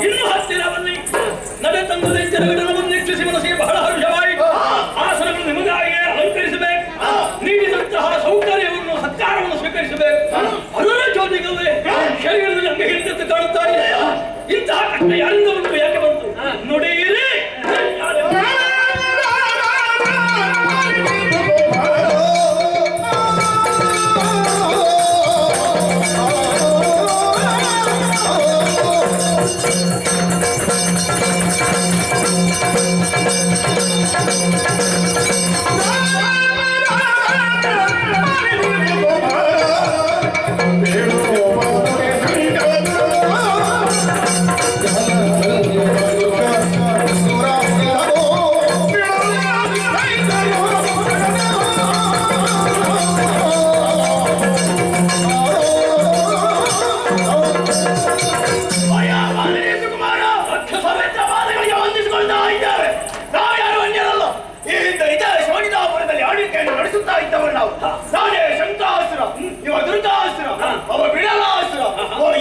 ಇನ್ನು ಹತ್ತಿರವನ್ನಿ ನಡೆ ತಂದದೆ ಜನಗಳನ್ನು ನಿರೀಕ್ಷಿಸಿ ಮನಸ್ಸಿಗೆ ಬಹಳ ಹರ್ಷವಾಯಿತು. ಆಸನವನ್ನು ನಿಮಗಾಗಿಯೇ ಅಲಂಕರಿಸಬೇಕು, ನೀಡಿದಂತಹ ಸೌಕರ್ಯವನ್ನು ಸತ್ಕಾರವನ್ನು ಸ್ವೀಕರಿಸಬೇಕು. ಅದರ ಜೊತೆಗಲ್ಲೇ ಶರೀರದಲ್ಲಿ ಅಂಗಹೀನತೆ ಕಾಣುತ್ತಾ ಇದೆ. ಇಂತಹ ಕಷ್ಟ ಯಾರಿಂದ ಬಂತು, ಯಾಕೆ ಬಂತು ನೋಡಿರಿ. ನಾನೇ ಶಂಕಾಸುರ, ಇವ ದುರ್ಗಾಸುರ, ಅವ ಬಿಡಲಾಸುರ,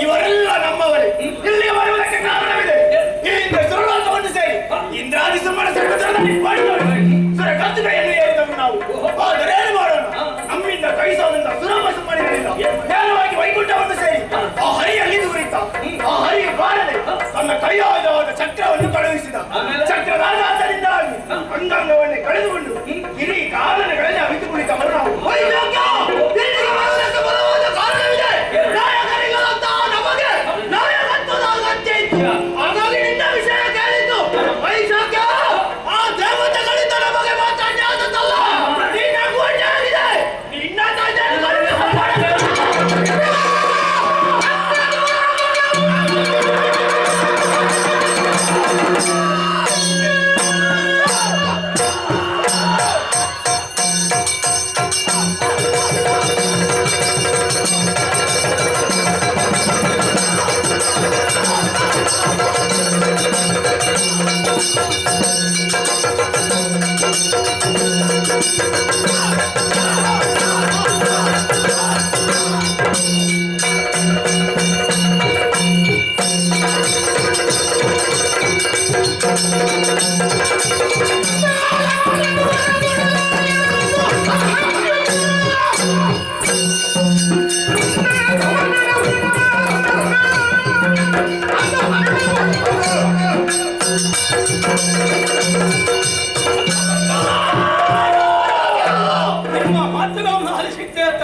ಇವರೆಲ್ಲ ನಮ್ಮವರೇ. ಇಲ್ಲಿಗೆ ಬರುವುದಕ್ಕೆ ಕಾರಣವಿದೆ. ಈ ಹಿಂದೆ ಸುರಲೋಕವನ್ನು ಸೇರಿ ಇಂದ್ರಾದಿ ಸುಮ್ಮನ ಸುರ ಕತ್ತುಗೆಯನ್ನು ಏರಿದವರು ನಾವು. ಆದರೆ ಏನು ಮಾಡೋಣ, ನಮ್ಮಿಂದ ಕೈಸೋದಂತ ಸುರಮ ಸುಮ್ಮನಿರಲಿಲ್ಲ. ನೇರವಾಗಿ ವೈಕುಂಠವನ್ನು ಸೇರಿ ಆ ಹರಿಯಲ್ಲಿ ದೂರಿತ. ಆ ಹರಿ ಬಾರದೆ ತನ್ನ ಕೈಯಾದವಾದ ಚಕ್ರವನ್ನು ಕಳುಹಿಸಿದ. ಚಕ್ರದ ಆಘಾತದಿಂದಾಗಿ ಅಂಗಾಂಗವನ್ನೇ ಕಳೆದುಕೊಂಡು ಇಡೀ ಕಾರಣಗಳಲ್ಲಿ ಅವಿತು ಕುಳಿತವರು ನಾವು. ಕಾರಣವಿದೆ. ನಾಯಕರಿಗಳಂತಹ ನಮಗೆ ನಾಯಕತ್ವದ ಸಂಕೇತ.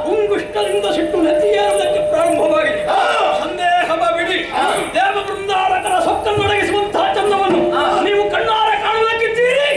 ಗುಂಗುಷ್ಟದಿಂದ ಸಿಟ್ಟು ನೆತ್ತಿಯೇರುವುದಕ್ಕೆ ಪ್ರಾರಂಭವಾಗಿದೆ. ಸಂದೇಹವ ಬಿಡಿ. ದೇವ ಬೃಂದಾರಕರ ಸೊಕ್ಕನ್ನೊಡಗಿಸುವಂತಹ ಚಂದವನ್ನು ನೀವು ಕಣ್ಣಾರೆ ಕಾಣುವುದಕ್ಕಿದ್ದೀರಿ.